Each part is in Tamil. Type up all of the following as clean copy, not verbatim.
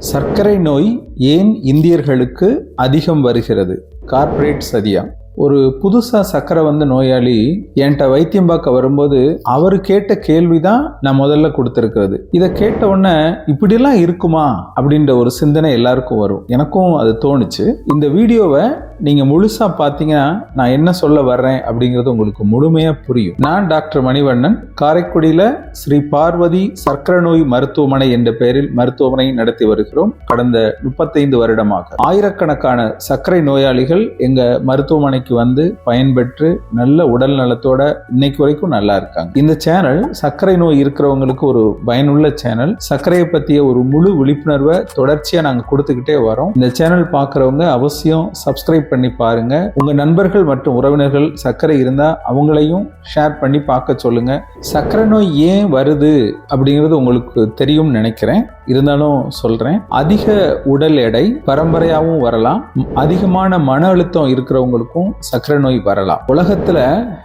சர்க்கரை நோய் ஏன் இந்தியர்களுக்கு அதிகம் வருகிறது? கார்ப்பரேட் சதியா? ஒரு புதுசா சர்க்கரை வந்த நோயாளி என்கிட்ட வைத்தியம் பார்க்க வரும்போது அவர் கேட்ட கேள்விதான் நான் முதல்ல கொடுத்துருக்கிறது. இதை கேட்ட உடனே இப்படியெல்லாம் இருக்குமா அப்படின்ற ஒரு சிந்தனை எல்லாருக்கும் வரும். எனக்கும் அது தோணுச்சு. இந்த வீடியோவை நீங்க முழுசா பார்த்தீங்கன்னா நான் என்ன சொல்ல வர்றேன் அப்படிங்கிறது உங்களுக்கு முழுமையா புரியும். நான் டாக்டர் மணிவண்ணன், காரைக்குடியில ஸ்ரீ பார்வதி சர்க்கரை நோய் மருத்துவமனை என்ற பெயரில் மருத்துவமனை நடத்தி வருகிறோம். கடந்த 35 வருடமாக ஆயிரக்கணக்கான சர்க்கரை நோயாளிகள் எங்க மருத்துவமனைக்கு வந்து பயன்பெற்று நல்ல உடல் நலத்தோட இன்னைக்கு வரைக்கும் நல்லா இருக்காங்க. இந்த சேனல் சர்க்கரை நோய் இருக்கிறவங்களுக்கு ஒரு பயனுள்ள சேனல். சர்க்கரையை பத்திய ஒரு முழு விழிப்புணர்வை தொடர்ச்சியா நாங்க கொடுத்துக்கிட்டே வரோம். இந்த சேனல் பார்க்கறவங்க அவசியம் சப்ஸ்கிரைப் பண்ணி பாருங்க. உங்க நண்பர்கள் மற்றும் உறவினர்கள் சர்க்கரை இருந்தா அவங்களையும் ஷேர் பண்ணி பார்க்க சொல்லுங்க. சர்க்கரை நோய் ஏன் வருது அப்படிங்கிறது உங்களுக்கு தெரியும் நினைக்கிறேன். இருந்தாலும் சொல்றேன். அதிக உடல் எடை பரம்பரையாகவும் வரலாம். அதிகமான மன அழுத்தம் இருக்கிறவங்களுக்கும் சர்க்கரை நோய் வரலாம். உலகத்துல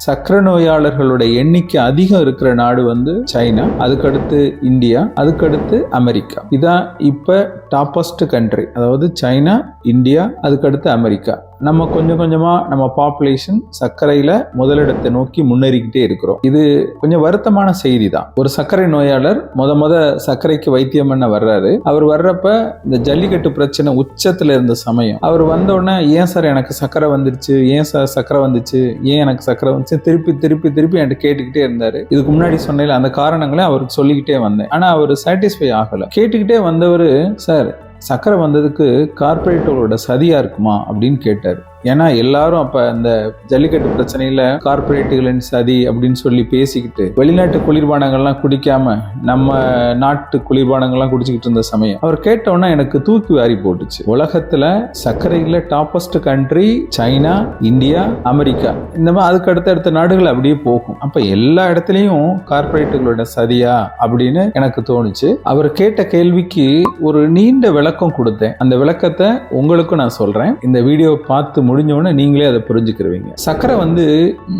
சர்க்கரை நோயாளர்களுடைய எண்ணிக்கை அதிகம் இருக்கிற நாடு வந்து சைனா, அதுக்கடுத்து இந்தியா, அதுக்கடுத்து அமெரிக்கா. இதான் இப்ப டாப்பஸ்ட் கண்ட்ரி. அதாவது சைனா, இந்தியா, அதுக்கடுத்து அமெரிக்கா. நம்ம கொஞ்சம் கொஞ்சமா நம்ம பாப்புலேஷன் சர்க்கரையில முதலிடத்தை நோக்கி முன்னேறிக்கிட்டே இருக்கிறோம். இது கொஞ்சம் வருத்தமான செய்தி தான். ஒரு சர்க்கரை நோயாளர் முத சர்க்கரைக்கு வைத்தியம் பண்ண வர்றாரு. அவர் வர்றப்ப இந்த ஜல்லிக்கட்டு பிரச்சனை உச்சத்துல இருந்த சமயம். அவர் வந்த உடனே ஏன் சார் எனக்கு சர்க்கரை வந்துருச்சு, ஏன் சார் சர்க்கரை வந்துச்சு, ஏன் எனக்கு சர்க்கரை வந்துச்சு திருப்பி என்கிட்ட கேட்டுக்கிட்டே இருந்தாரு. இதுக்கு முன்னாடி சொன்ன அந்த காரணங்களை அவருக்கு சொல்லிக்கிட்டே வந்தேன். ஆனா அவர் சாட்டிஸ்ஃபை ஆகல. கேட்டுக்கிட்டே வந்தவர், சார் சர்க்கரை வந்ததுக்கு கார்பரேட்டோட சதியா இருக்குமா அப்படின்னு கேட்டார். ஏன்னா எல்லாரும் அப்ப அந்த ஜல்லிக்கட்டு பிரச்சனையில கார்பரேட்டுகளின் சதி அப்படின்னு சொல்லி பேசிக்கிட்டு வெளிநாட்டு குளிர்பானங்கள்லாம் குடிக்காம நம்ம நாட்டு குளிர்பானங்கள்லாம் குடிச்சுக்கிட்டு இருந்த சமயம் அவர் கேட்டோன்னா எனக்கு தூக்கி வாரி போட்டுச்சு. உலகத்துல சர்க்கரையில toppest country China, India, America. இந்த மாதிரி அதுக்கு அடுத்த நாடுகள் அப்படியே போகும். அப்ப எல்லா இடத்துலயும் கார்பரேட்டுகளோட சதியா அப்படின்னு எனக்கு தோணுச்சு. அவர் கேட்ட கேள்விக்கு ஒரு நீண்ட விளக்கம் கொடுத்தேன். அந்த விளக்கத்தை உங்களுக்கும் நான் சொல்றேன். இந்த வீடியோ பார்த்து முடிஞ்சோடனே நீங்களே அதை புரிஞ்சுக்கிருவீங்க. சர்க்கரை வந்து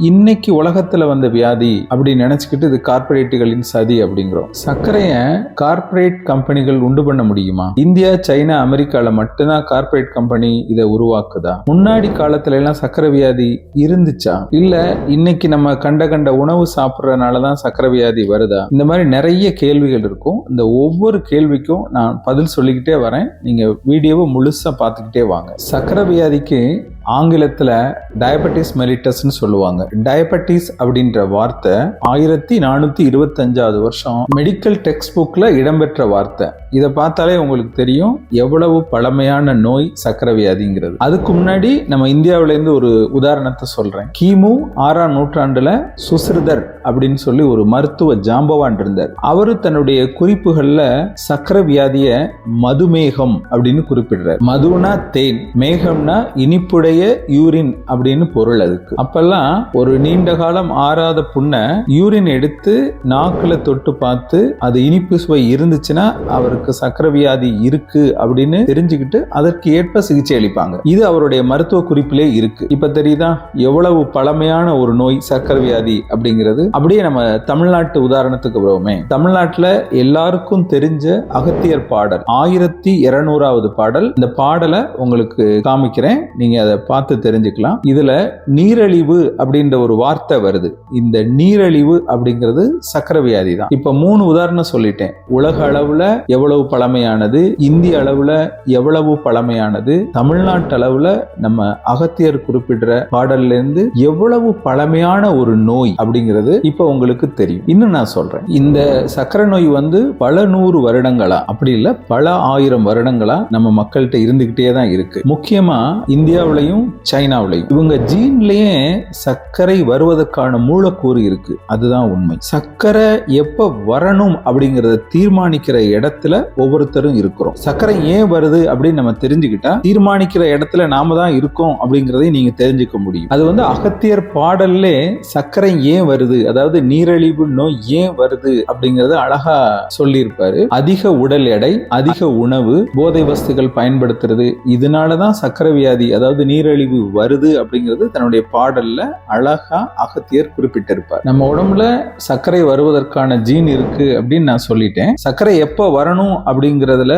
இன்னைக்கு உலகத்துல வந்த வியாதி அப்படின்னு நினைச்சுக்கிட்டு இது கார்பரேட்டுகளின் சதி அப்படிங்கிறோம். சர்க்கரையை கார்பரேட் கம்பெனிகள் உண்டு பண்ண முடியுமா? இந்தியா, சைனா, அமெரிக்கால மட்டும்தான் கார்பரேட் கம்பெனி இதை உருவாக்குதா? முன்னாடி காலத்துல எல்லாம் சர்க்கரை வியாதி இருந்துச்சா? இல்ல இன்னைக்கு நம்ம கண்ட உணவு சாப்பிட்றதுனாலதான் சர்க்கரை வியாதி வருதா? இந்த மாதிரி நிறைய கேள்விகள் இருக்கும். இந்த ஒவ்வொரு கேள்விக்கும் நான் பதில் சொல்லிக்கிட்டே வரேன். நீங்க வீடியோவை முழுசா பார்த்துக்கிட்டே வாங்க. சர்க்கரை வியாதிக்கு ஆங்கிலத்துல டயபெட்டிஸ் மெலிட்டஸ்ன்னு சொல்லுவாங்க. டயபெட்டிஸ் அப்படின்ற வார்த்தை 1425 வருஷம் மெடிக்கல் டெக்ஸ்ட் புக்ல இடம்பெற்ற வார்த்தை. இதை பார்த்தாலே உங்களுக்கு தெரியும் எவ்வளவு பழமையான நோய் சர்க்கரை வியாதிங்கிறது. அதுக்கு முன்னாடி நம்ம இந்தியாவில இருந்து ஒரு உதாரணத்தை சொல்றேன். கிமு 6ஆம் நூற்றாண்டுல சுஸ்ருதர் அப்படின்னு சொல்லி ஒரு மருத்துவ ஜாம்பவான் இருந்தார். அவரு தன்னுடைய குறிப்புகள்ல சர்க்கரை வியாதிய மதுமேகம் அப்படின்னு குறிப்பிடுறார். மதுனா தேன், மேகம்னா இனிப்புடைய யூரின் அப்படின்னு பொருள். அதுக்கு அப்பெல்லாம் ஒரு நீண்ட காலம் ஆறாத புண்ணை யூரின் எடுத்து நாக்குல தொட்டு பார்த்து அது இனிப்பு சுவை இருந்துச்சுன்னா அவருக்கு சர்க்கரை வியாதி இருக்கு அப்படின்னு தெரிஞ்சுக்கிட்டு அதற்கு ஏற்ப சிகிச்சை அளிப்பாங்க. இது அவருடைய மருத்துவ குறிப்பிலே இருக்கு. இப்ப தெரியுதா எவ்வளவு பழமையான ஒரு நோய் சர்க்கரை வியாதி அப்படிங்கிறது. அப்படியே நம்ம தமிழ்நாட்டு உதாரணத்துக்கு வருவோமே. தமிழ்நாட்டுல எல்லாருக்கும் தெரிஞ்ச அகத்தியர் பாடல் 1200வது பாடல். இந்த பாடலை உங்களுக்கு காமிக்கிறேன், நீங்க அதை பார்த்து தெரிஞ்சுக்கலாம். இதுல நீரழிவு அப்படின்ற ஒரு வார்த்தை வருது. இந்த நீரழிவு அப்படிங்கிறது சர்க்கரை வியாதி தான். இப்ப 3 உதாரணம் சொல்லிட்டேன். உலக அளவுல எவ்வளவு பழமையானது, இந்திய அளவுல எவ்வளவு பழமையானது, தமிழ்நாட்டு அளவுல நம்ம அகத்தியர் குறிப்பிடுற பாடல்ல இருந்து எவ்வளவு பழமையான ஒரு நோய் அப்படிங்கிறது இப்ப உங்களுக்கு தெரியும். இன்னும் நான் சொல்றேன். இந்த சர்க்கரை நோய் வந்து பல 100 வருடங்களா, அப்படி இல்ல பல 1000 வருடங்களா நம்ம மக்கள்கிட்ட இருந்துகிட்டே தான் இருக்கு. முக்கியமா இந்தியாவிலையும் சைனாவிலையும் இவங்க ஜீன்லயே சர்க்கரை வருவதற்கான மூலக்கூறு இருக்கு. அதுதான் உண்மை. சர்க்கரை எப்ப வரணும் அப்படிங்கறத தீர்மானிக்கிற இடத்துல ஒவ்வொருத்தரும் இருக்கிறோம். சர்க்கரை ஏன் வருது அப்படின்னு நம்ம தெரிஞ்சுக்கிட்டா தீர்மானிக்கிற இடத்துல நாம தான் இருக்கோம் அப்படிங்கறதை நீங்க தெரிஞ்சுக்க முடியும். அது வந்து அகத்தியர் பாடல்ல சர்க்கரை ஏன் வருது, அதாவது நீரிழிவு நோய் ஏன் வருது அப்படிங்கறத அழகா சொல்லி இருப்பாரு. அதிக உடல் எடை, அதிக உணவு, போதை வஸ்துகள் பயன்படுத்துறது, இதனாலதான் சர்க்கரை வியாதி அதாவது நீரிழிவு வருது அப்படிங்கிறது தன்னுடைய பாடல்ல அழகா அகத்தியர் குறிப்பிட்டிருப்பார். நம்ம உடம்புல சர்க்கரை வருவதற்கான ஜீன் இருக்கு அப்படின்னு நான் சொல்லிட்டேன். சர்க்கரை எப்ப வரணும் அப்படிங்கறதுல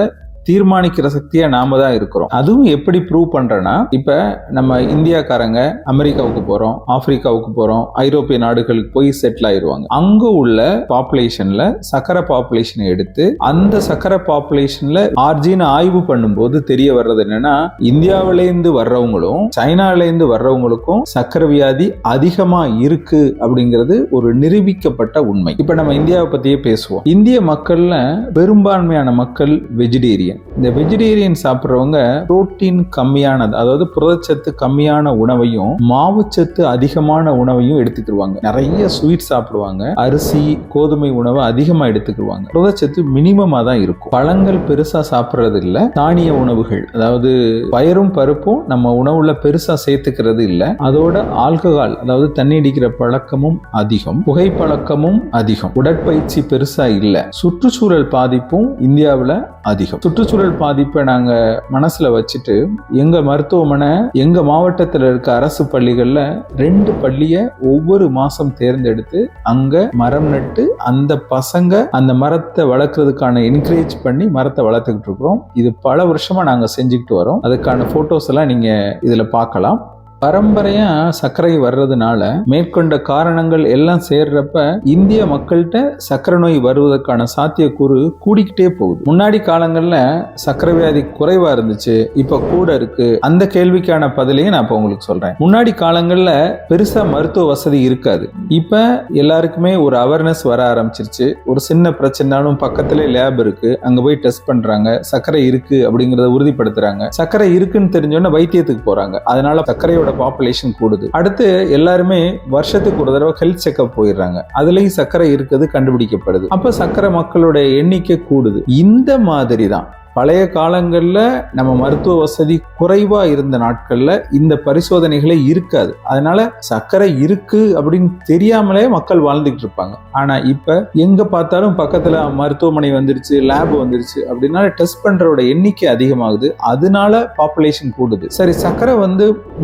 தீர்மானிக்கிற சக்தியா நாம தான் இருக்கிறோம். அதுவும் எப்படி ப்ரூவ் பண்றேன்னா, இப்ப நம்ம இந்தியாக்காரங்க அமெரிக்காவுக்கு போறோம், ஆப்பிரிக்காவுக்கு போறோம், ஐரோப்பிய நாடுகளுக்கு போய் செட்டில் ஆயிருவாங்க. அங்க உள்ள பாப்புலேஷன்ல சக்கரை பாப்புலேஷனை எடுத்து அந்த சக்கரை பாப்புலேஷன்ல ஆர்ஜின்னு ஆய்வு பண்ணும்போது தெரிய வர்றது என்னன்னா, இந்தியாவிலேருந்து வர்றவங்களும் சைனாலேருந்து வர்றவங்களுக்கும் சக்கரை வியாதி அதிகமா இருக்கு அப்படிங்கிறது ஒரு நிரூபிக்கப்பட்ட உண்மை. இப்ப நம்ம இந்தியாவை பத்தியே பேசுவோம். இந்திய மக்கள்ல பெரும்பான்மையான மக்கள் வெஜிடேரியன். இந்த வெஜிடேரியன் சாப்பிட்றவங்க புரோட்டீன் கம்மியானது, அதாவது புரதச்சத்து கம்மியான உணவையும் மாவுச்சத்து அதிகமான உணவையும் எடுத்துக்கிடுவாங்க. நிறைய ஸ்வீட் சாப்பிடுவாங்க, அரிசி கோதுமை உணவை அதிகமா எடுத்துக்கிடுவாங்க. புரதச்சத்து மினிமமா தான் இருக்கும். பழங்கள் பெருசா சாப்பிடுறது இல்ல. தானிய உணவுகள், அதாவது பயரும் பருப்பும் நம்ம உணவுல பெருசா சேர்த்துக்கிறது இல்ல. அதோட ஆல்கஹால், அதாவது தண்ணி அடிக்கிற பழக்கமும் அதிகம், புகைப்பழக்கமும் அதிகம், உடற்பயிற்சி பெருசா இல்ல. சுற்றுச்சூழல் பாதிப்பும் இந்தியாவில் அதிகம். சுற்றுச்சூழல் பாதிப்பை நாங்க மனசுல வச்சுட்டு எங்க மருத்துவமனை எங்க மாவட்டத்தில் இருக்க அரசு பள்ளிகள்ல 2 பள்ளியை ஒவ்வொரு மாசம் தேர்ந்தெடுத்து அங்க மரம் நட்டு அந்த பசங்க அந்த மரத்தை வளர்க்கறதுக்கான என்கரேஜ் பண்ணி மரத்தை வளர்த்துக்கிட்டு இருக்கிறோம். இது பல வருஷமா நாங்க செஞ்சுக்கிட்டு வரோம். அதுக்கான போட்டோஸ் எல்லாம் நீங்க இதுல பார்க்கலாம். பரம்பரையா சர்க்கரை வர்றதுனால மேற்கொண்ட காரணங்கள் எல்லாம் சேர்றப்ப இந்திய மக்கள்கிட்ட சர்க்கரை நோய் வருவதற்கான சாத்தியக்கூறு கூடிக்கிட்டே போகுது. முன்னாடி காலங்கள்ல சர்க்கரை வியாதி குறைவா இருந்துச்சு, இப்ப கூட இருக்கு. அந்த கேள்விக்கான பதிலையும் நான் இப்ப உங்களுக்கு சொல்றேன். முன்னாடி காலங்கள்ல பெருசா மருத்துவ வசதி இருக்காது. இப்ப எல்லாருக்குமே ஒரு அவேர்னஸ் வர ஆரம்பிச்சிருச்சு. ஒரு சின்ன பிரச்சனைனாலும் பக்கத்துல லேப் இருக்கு, அங்க போய் டெஸ்ட் பண்றாங்க, சர்க்கரை இருக்கு அப்படிங்கறத உறுதிப்படுத்துறாங்க. சர்க்கரை இருக்குன்னு தெரிஞ்சோன்னா வைத்தியத்துக்கு போறாங்க. அதனால சர்க்கரையோட பாப்புலேஷன் கூடுது. அடுத்து எல்லாருமே வருஷத்துக்கு ஒரு தடவை ஹெல்த் செக்அப் போயிடுறாங்க. அதுலயும் சர்க்கரை இருக்குது கண்டுபிடிக்கப்படுது. அப்ப சர்க்கரை மக்களோட எண்ணிக்கை கூடுது. இந்த மாதிரி தான் பழைய காலங்கள்ல நம்ம மருத்துவ வசதி குறைவா இருந்த நாட்கள்ல இந்த பரிசோதனைகளே இருக்காது. அதனால சர்க்கரை இருக்கு அப்படின்னு தெரியாமலே மக்கள் வாழ்ந்துகிட்டு இருப்பாங்க. ஆனா இப்ப எங்க பார்த்தாலும் பக்கத்துல மருத்துவமனை வந்துருச்சு, லேப் வந்துருச்சு அப்படின்னா டெஸ்ட் பண்றோட எண்ணிக்கை அதிகமாகுது. அதனால பாப்புலேஷன் கூடுது. சரி, சர்க்கரை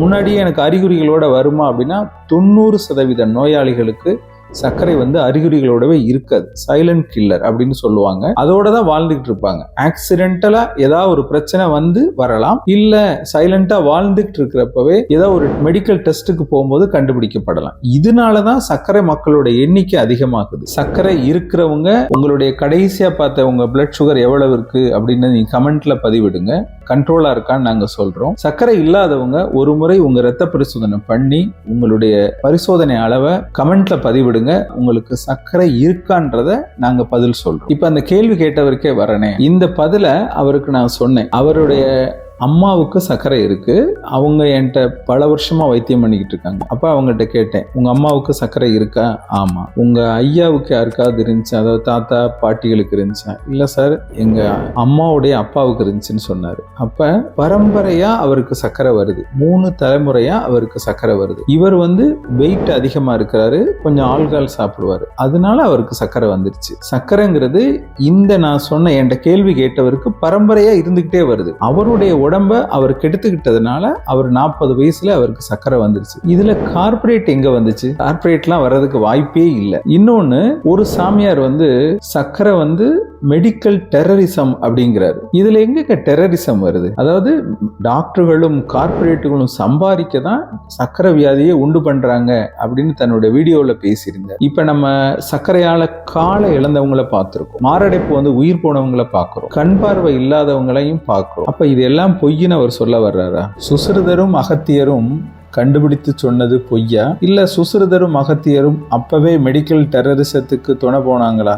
முன்னாடியே எனக்கு அறிகுறிகளோட வருமா அப்படின்னா 90% நோயாளிகளுக்கு சர்க்கரை அறிகுறிகளோடவே இருக்காது. சைலண்ட் கில்லர் அப்படின்னு சொல்லுவாங்க. அதோட தான் வாழ்ந்துகிட்டு இருப்பாங்க. ஆக்சிடென்டலா ஏதாவது ஒரு பிரச்சனை வரலாம், இல்ல சைலண்டா வாழ்ந்துகிட்டு இருக்கிறப்பவே ஏதாவது ஒரு மெடிக்கல் டெஸ்ட்டுக்கு போகும்போது கண்டுபிடிக்கப்படலாம். இதனாலதான் சர்க்கரை மக்களோட எண்ணிக்கை அதிகமாகுது. சர்க்கரை இருக்கிறவங்க உங்களுடைய கடைசியா பார்த்த உங்க பிளட் சுகர் எவ்வளவு இருக்கு அப்படின்னு நீங்க கமெண்ட்ல பதிவிடுங்க. கண்ட்ரோலா இருக்கான்னு நாங்க சொல்றோம். சர்க்கரை இல்லாதவங்க ஒரு முறை உங்க ரத்த பரிசோதனை பண்ணி உங்களுடைய பரிசோதனை அளவை கமெண்ட்ல பதிவிடுங்க. உங்களுக்கு சர்க்கரை இருக்கான்றத நாங்க பதில் சொல்றோம். இப்ப அந்த கேள்வி கேட்டவருக்கே வரனே, இந்த பதில அவருக்கு நான் சொன்னேன். அவருடைய அம்மாவுக்கு சர்க்கரை இருக்கு, அவங்க என்கிட்ட பல வருஷமா வைத்தியம் பண்ணிக்கிட்டு இருக்காங்க. அப்ப அவங்ககிட்ட கேட்டேன், உங்க அம்மாவுக்கு சர்க்கரை இருக்கா? ஆமா. உங்க ஐயாவுக்கு யாருக்காவது இருந்துச்சு, அதாவது தாத்தா பாட்டிகளுக்கு இருந்துச்சா? இல்ல சார், எங்க அம்மாவுடைய அப்பாவுக்கு இருந்துச்சுன்னு சொன்னாரு. அப்ப பரம்பரையா அவருக்கு சர்க்கரை வருது, 3 தலைமுறையா அவருக்கு சர்க்கரை வருது. இவர் வெயிட் அதிகமா இருக்கிறாரு, கொஞ்சம் ஆல்கஹால் சாப்பிடுவாரு, அதனால அவருக்கு சர்க்கரை வந்துருச்சு. சர்க்கரைங்கிறது இந்த நான் சொன்ன என்கிட்ட கேள்வி கேட்டவருக்கு பரம்பரையா இருந்துகிட்டே வருது. அவருடைய உடம்ப அவர் கெடுத்துக்கிட்டதுனால அவர் 40 வயசுல அவருக்கு சர்க்கரை வந்துருச்சு. இதுல கார்பரேட் எங்க வந்துச்சு? கார்பரேட்லாம் வர்றதுக்கு வாய்ப்பே இல்லை. இன்னொன்னு, ஒரு சாமியார் சர்க்கரை மெடிக்கல் டெரரிசம் அப்படிங்கிறாரு. இதுல எங்க டெரரிசம் வருது? அதாவது டாக்டர்களும் கார்பரேட்டுகளும் சம்பாதிக்க தான் சர்க்கரை வியாதியை உண்டு பண்றாங்க அப்படின்னு தன்னோட வீடியோல பேசியிருந்தார். இப்ப நம்ம சர்க்கரையால காலை இழந்தவங்களை பார்த்திருக்கோம், மாரடைப்பு உயிர் போனவங்களை பார்க்கிறோம், கண் பார்வை இல்லாதவங்களையும் பார்க்கிறோம். அப்ப இதெல்லாம் பொய்ன்னு அவர் சொல்ல வர்றாரா? சுசிரதரும் அகத்தியரும் கண்டுபிடித்து சொன்னது பொய்யா? இல்ல சுசிரதரும் அகத்தியரும் அப்பவே மெடிக்கல் டெரரிசத்துக்கு துணை போனாங்களா?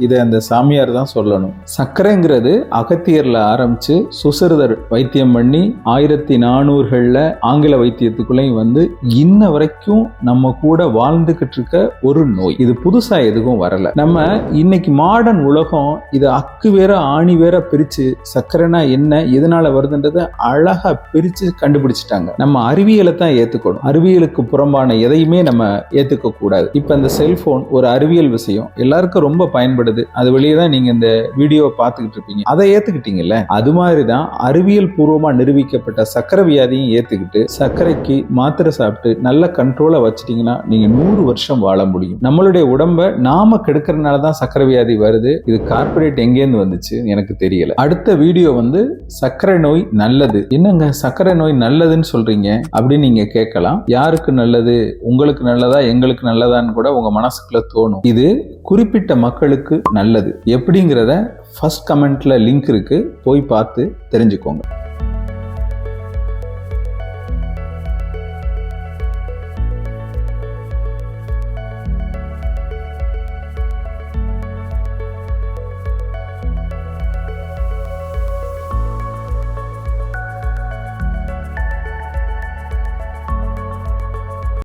இதை அந்த சாமியார் தான் சொல்லணும். சர்க்கரைங்கிறது அகத்தியர்ல ஆரம்பிச்சு சுசிரதர் வைத்தியம் பண்ணி 1400களில் ஆங்கில வைத்தியத்துக்குள்ளேயும் இன்ன வரைக்கும் நம்ம கூட வாழ்ந்துகிட்டு இருக்க ஒரு நோய். இது புதுசா எதுவும் வரல. நம்ம இன்னைக்கு மாடர்ன் உலகம் இது அக்கு வேற ஆணி வேற பிரிச்சு சர்க்கரைனா என்ன, எதனால வருதுன்றதை அழகா பிரிச்சு கண்டுபிடிச்சிட்டாங்க. நம்ம அறிவியலை தான் ஏத்துக்கணும். அறிவியலுக்கு புறம்பான எதையுமே நம்ம ஏத்துக்க கூடாது. இப்ப இந்த செல்போன் ஒரு அறிவியல் விஷயம், எல்லாருக்கும் ரொம்ப பயன்படுது. சொல்லப்படுது, அது வெளியே தான் நீங்க இந்த வீடியோவை பார்த்துக்கிட்டு இருப்பீங்க. அதை ஏத்துக்கிட்டீங்கல்ல, அது மாதிரிதான் அறிவியல் பூர்வமா நிரூபிக்கப்பட்ட சக்கரை வியாதியும் ஏத்துக்கிட்டு சர்க்கரைக்கு மாத்திரை சாப்பிட்டு நல்ல கண்ட்ரோலை வச்சிட்டீங்கன்னா நீங்க 100 வருஷம் வாழ முடியும். நம்மளுடைய உடம்ப நாம கெடுக்கிறதுனால தான் சக்கரை வியாதி வருது. இது கார்பரேட் எங்கேருந்து வந்துச்சு எனக்கு தெரியல. அடுத்த வீடியோ வந்து சர்க்கரை நோய் நல்லது. என்னங்க சர்க்கரை நோய் நல்லதுன்னு சொல்றீங்க அப்படின்னு நீங்க கேட்கலாம். யாருக்கு நல்லது? உங்களுக்கு நல்லதா எங்களுக்கு நல்லதான்னு கூட உங்க மனசுக்குள்ள தோணும். இது குறிப்பிட்ட மக்களுக்கு நல்லது. எப்படிங்கிறத ஃபர்ஸ்ட் கமெண்ட்ல லிங்க் இருக்கு, போய் பார்த்து தெரிஞ்சுக்கோங்க.